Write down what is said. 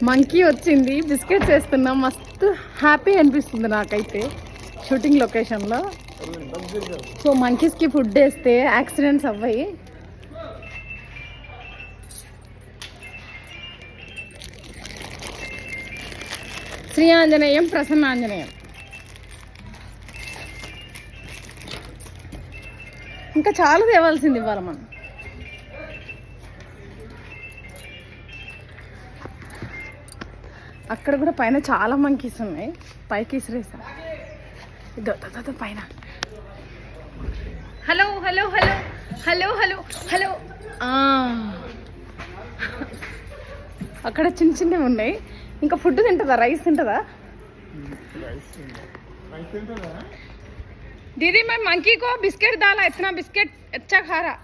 Monkey వచ్చింది, biscuits వేస్తున్నాం. మస్తు హ్యాపీ అనిపిస్తుంది నాకైతే షూటింగ్ లొకేషన్లో. సో మంకీస్కి ఫుడ్ వేస్తే యాక్సిడెంట్స్ అవ్వాయి. శ్రీ ఆంజనేయం ప్రసన్న ఆంజనేయం. ఇంకా చాలా తేవాల్సింది ఇవాళ మనం. అక్కడ కూడా పైన చాలా మంకీస్ ఉన్నాయి, పైకి ఇసిరేసా. ఇదో పైన. Hello hello hello hello hello hello. అక్కడ చిన్న చిన్నవి ఉన్నాయి. ఇంకా ఫుడ్ తింటుందా? రైస్ తింటుందా? दीदी मैं मंकी को बिस्किट डाला, इतना बिस्किट अच्छा खा रहा।